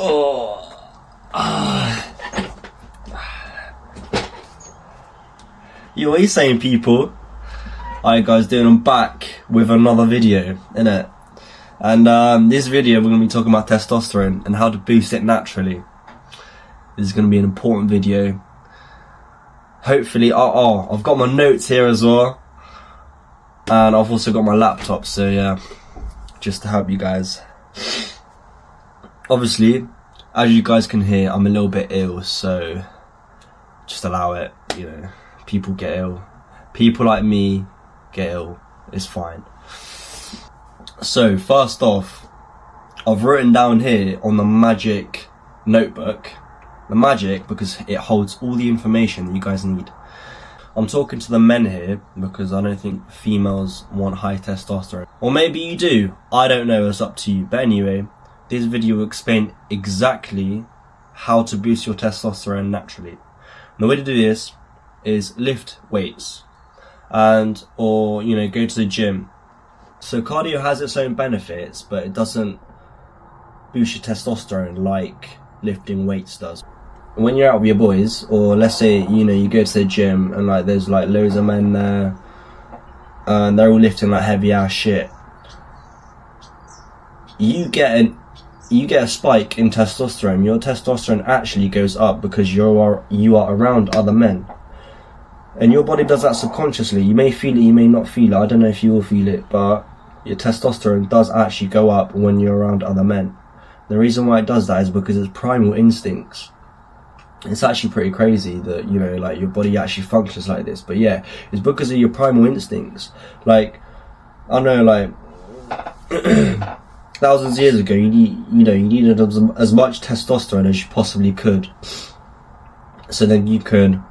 Oh. Yo, what are you saying, people? Alright guys, I'm back with another video, innit? And this video we're going to be talking about testosterone and how to boost it naturally. This is going to be an important video. Hopefully, I've got my notes here as well. And I've also got my laptop, so yeah, just to help you guys. Obviously, as you guys can hear, I'm a little bit ill, so just allow it, you know. People get ill. People like me get ill. It's fine. So, first off, I've written down here on the magic notebook, the magic because it holds all the information that you guys need. I'm talking to the men here because I don't think females want high testosterone. Or maybe you do. I don't know, it's up to you. But anyway, this video will explain exactly how to boost your testosterone naturally. And the way to do this is lift weights or go to the gym. So cardio has its own benefits, but it doesn't boost your testosterone like lifting weights does. When you're out with your boys, or let's say you go to the gym and there's loads of men there and they're all lifting heavy ass shit, you get a spike in testosterone. Your testosterone actually goes up because you are around other men. And your body does that subconsciously. You may feel it, you may not feel it. I don't know if you will feel it, but your testosterone does actually go up when you're around other men. The reason why it does that is because it's primal instincts. It's actually pretty crazy that, your body actually functions like this. But yeah, it's because of your primal instincts. I know, thousands of years ago, you needed as much testosterone as you possibly could. So then you could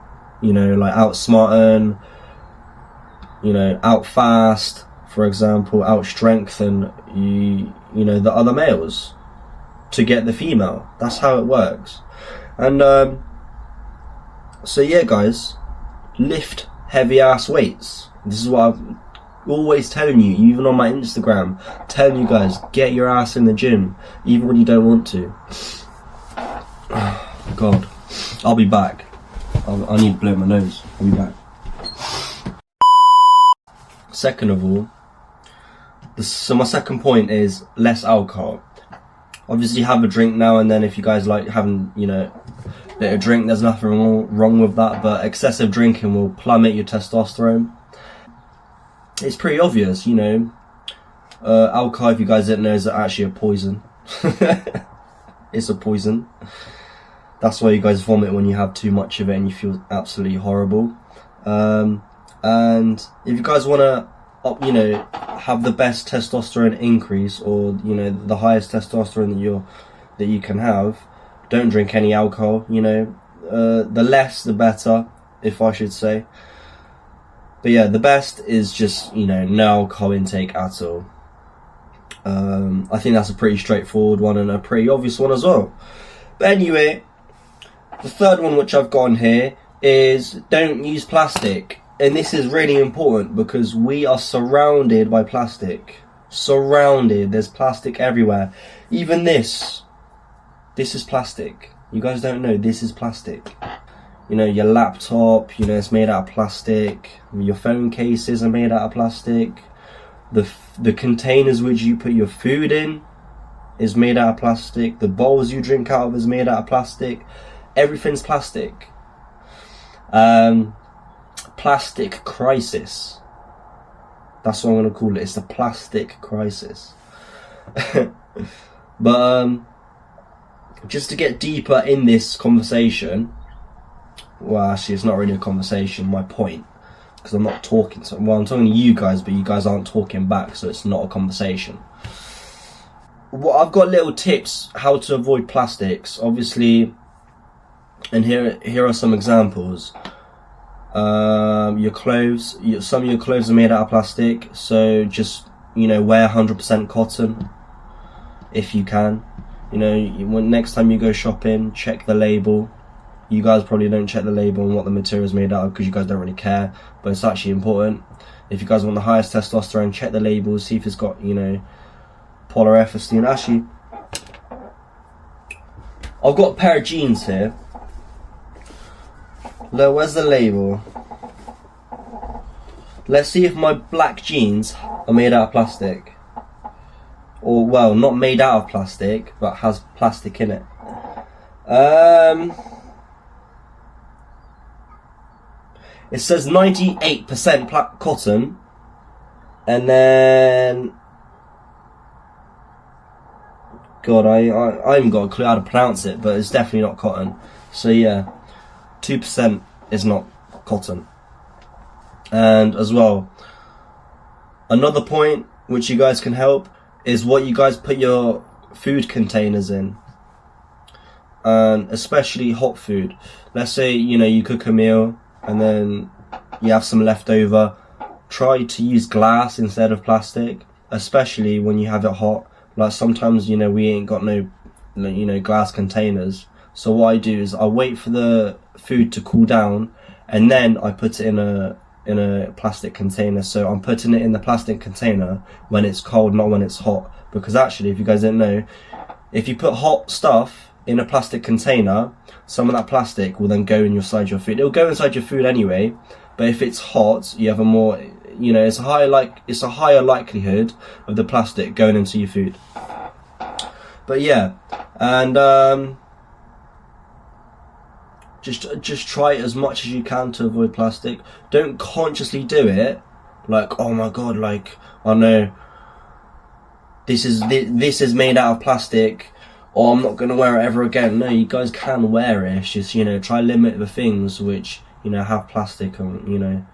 outsmart, outfast, for example, outstrengthen the other males to get the female. That's how it works. And so yeah, guys, lift heavy ass weights. This is what I'm always telling you, even on my Instagram, telling you guys, get your ass in the gym, even when you don't want to. God, I'll be back. I need to blow my nose. I'll be back. Second of all, so my second point is less alcohol. Obviously, have a drink now and then if you guys like having, a bit of drink. There's nothing wrong with that, but excessive drinking will plummet your testosterone. It's pretty obvious, alcohol, if you guys didn't know, is actually a poison. It's a poison. That's why you guys vomit when you have too much of it and you feel absolutely horrible. And if you guys want to, have the best testosterone increase, or the highest testosterone that you can have, don't drink any alcohol. The less the better, if I should say. But yeah, the best is just no alcohol intake at all. I think that's a pretty straightforward one and a pretty obvious one as well. But anyway, the third one which I've got on here is don't use plastic. And this is really important because we are surrounded by plastic. Surrounded. There's plastic everywhere. Even this is plastic. You guys don't know, this is plastic. Your laptop, it's made out of plastic. Your phone cases are made out of plastic. The containers which you put your food in is made out of plastic. The bowls you drink out of is made out of plastic. Everything's plastic. Plastic crisis. That's what I'm going to call it. It's the plastic crisis. But just to get deeper in this conversation, well, actually, it's not really a conversation. My point, because I'm not talking to. Well, I'm talking to you guys, but you guys aren't talking back, so it's not a conversation. Well, I've got little tips how to avoid plastics, obviously, and here are some examples. Your clothes, some of your clothes are made out of plastic, so just wear 100% cotton if you can. When next time you go shopping, check the label. You guys probably don't check the label on what the material is made out of because you guys don't really care, but it's actually important. If you guys want the highest testosterone, check the label, see if it's got polyethylene. Actually, I've got a pair of jeans here. Look, where's the label? Let's see if my black jeans are made out of plastic. Or, well, not made out of plastic, but has plastic in it. It says 98% cotton. And then... God, I haven't got a clue how to pronounce it, but it's definitely not cotton. So yeah, 2% is not cotton. And as well, another point which you guys can help is what you guys put your food containers in. And especially hot food. Let's say, you know, you cook a meal and then you have some leftover. Try to use glass instead of plastic, especially when you have it hot. Like sometimes, you know, we ain't got no, you know, glass containers. So what I do is I wait for the food to cool down, and then I put it in a plastic container. So I'm putting it in the plastic container when it's cold, not when it's hot. Because actually, if you guys didn't know, if you put hot stuff in a plastic container, some of that plastic will then go inside your food. It'll go inside your food anyway. But if it's hot, you have a more, you know, it's a higher likelihood of the plastic going into your food. But yeah, and just try as much as you can to avoid plastic. Don't consciously do it, like, oh my god, like, I know this is made out of plastic, or I'm not gonna wear it ever again. No, you guys can wear it. It's just, you know, try limit the things which, you know, have plastic, and, you know,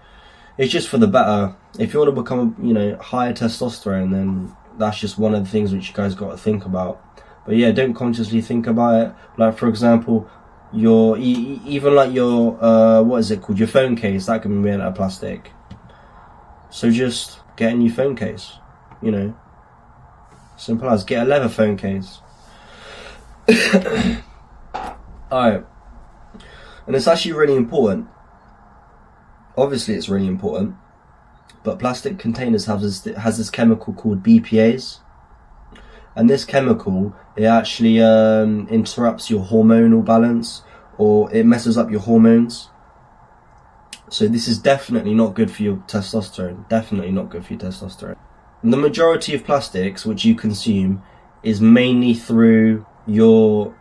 it's just for the better. If you want to become, you know, higher testosterone, then that's just one of the things which you guys got to think about. But yeah, don't consciously think about it. Like, for example, your even like your what is it called, your phone case, that can be made out of plastic. So just get a new phone case, you know, simple as. Get a leather phone case. Alright, and it's actually really important. Obviously it's really important, but plastic containers has this chemical called BPAs, and this chemical, it actually interrupts your hormonal balance, or it messes up your hormones. So this is definitely not good for your testosterone. Definitely not good for your testosterone. And the majority of plastics which you consume is mainly through your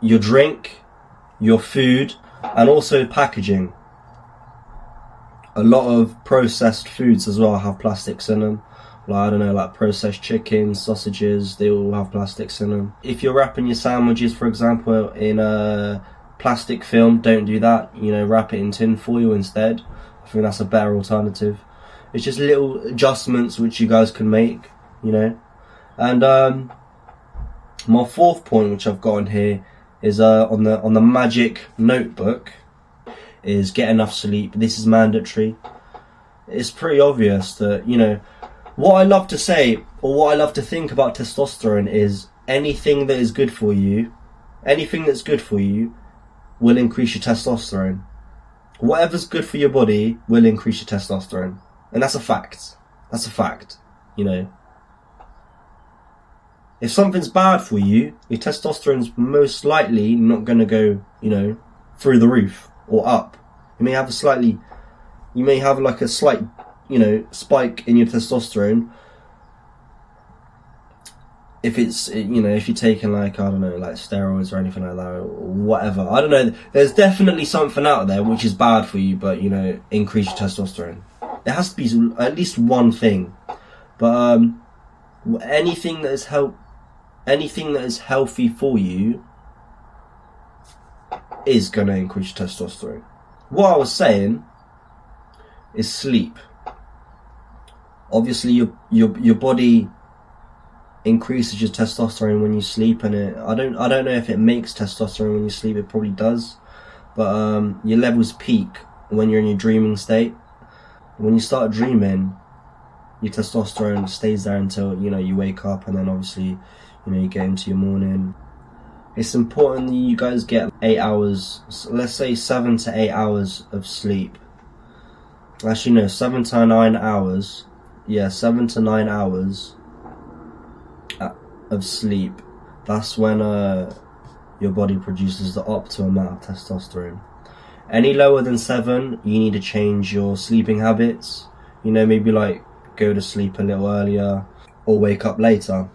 drink, your food, and also packaging. A lot of processed foods as well have plastics in them. Like, I don't know, like processed chicken, sausages, they all have plastics in them. If you're wrapping your sandwiches, for example, in a plastic film, don't do that. You know, wrap it in tin foil instead. I think that's a better alternative. It's just little adjustments which you guys can make, you know. And my fourth point, which I've got on here, is on the magic notebook, is get enough sleep. This is mandatory. It's pretty obvious that, you know, what I love to say, or what I love to think about testosterone is anything that is good for you, anything that's good for you will increase your testosterone. Whatever's good for your body will increase your testosterone. And that's a fact. That's a fact, you know. If something's bad for you, your testosterone's most likely not going to go, you know, through the roof or up. You may have like a slight, you know, spike in your testosterone if it's, you know, if you're taking like, I don't know, like steroids or anything like that, or whatever. I don't know. There's definitely something out there which is bad for you, but, you know, increase your testosterone. There has to be at least one thing. But anything that is healthy for you is going to increase your testosterone. What I was saying is sleep. Obviously your body increases your testosterone when you sleep, and I don't know if it makes testosterone when you sleep. It probably does, but your levels peak when you're in your dreaming state. When you start dreaming, your testosterone stays there until, you know, you wake up, and then obviously, you know, you get into your morning. It's important that you guys get 8 hours, let's say 7 to 8 hours of sleep. Actually no, 7 to 9 hours. Yeah, 7 to 9 hours of sleep. That's when your body produces the optimum amount of testosterone. Any lower than 7, you need to change your sleeping habits. You know, maybe like go to sleep a little earlier or wake up later.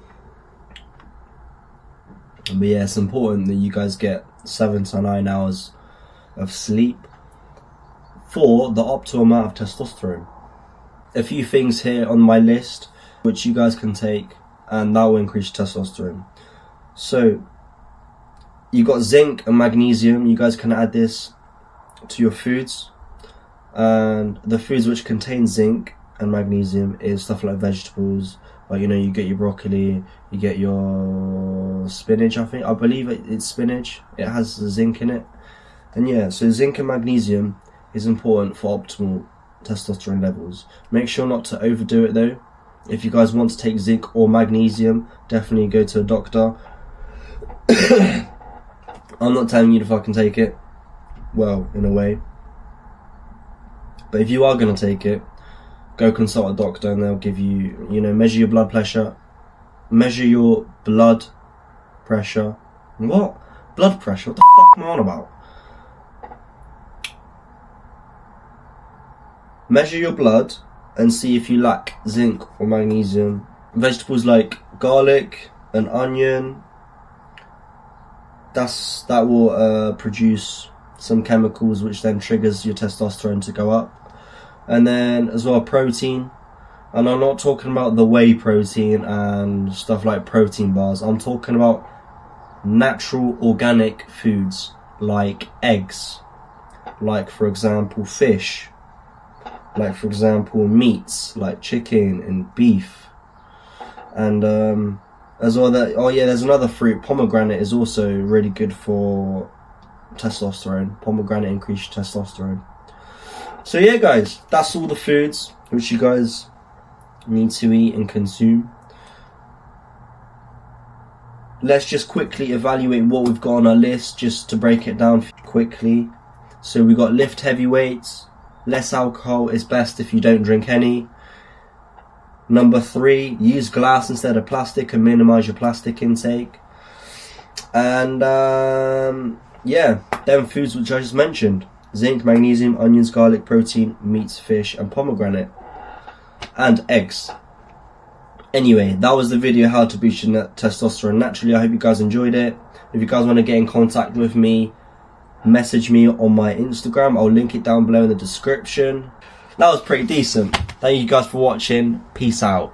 But yeah, it's important that you guys get 7 to 9 hours of sleep for the optimal amount of testosterone. A few things here on my list which you guys can take, and that will increase testosterone. So you got zinc and magnesium. You guys can add this to your foods, and the foods which contain zinc and magnesium is stuff like vegetables, like, you know, you get your broccoli, you get your spinach. I believe it's spinach, it has zinc in it. And yeah, so zinc and magnesium is important for optimal testosterone levels. Make sure not to overdo it though. If you guys want to take zinc or magnesium, definitely go to a doctor. I'm not telling you to fucking take it, well, in a way, but if you are going to take it, go consult a doctor and they'll give you, you know, measure your blood pressure. Measure your blood pressure. What? Blood pressure? What the fuck am I on about? Measure your blood and see if you lack zinc or magnesium. Vegetables like garlic and onion, that will produce some chemicals which then triggers your testosterone to go up. And then as well, protein. And I'm not talking about the whey protein and stuff like protein bars. I'm talking about natural organic foods like eggs, like for example fish, like for example meats like chicken and beef. And as well, that, oh yeah, there's another fruit, pomegranate, is also really good for testosterone. Pomegranate increases testosterone. So yeah guys, that's all the foods which you guys need to eat and consume. Let's just quickly evaluate what we've got on our list, just to break it down quickly. So we got lift heavy weights, less alcohol is best if you don't drink any. Number 3, use glass instead of plastic and minimize your plastic intake. And yeah, them foods which I just mentioned: zinc, magnesium, onions, garlic, protein, meats, fish, and pomegranate, and eggs. Anyway, that was the video, how to boost your testosterone naturally. I hope you guys enjoyed it. If you guys want to get in contact with me, message me on my Instagram. I'll link it down below in the description. That was pretty decent. Thank you guys for watching. Peace out.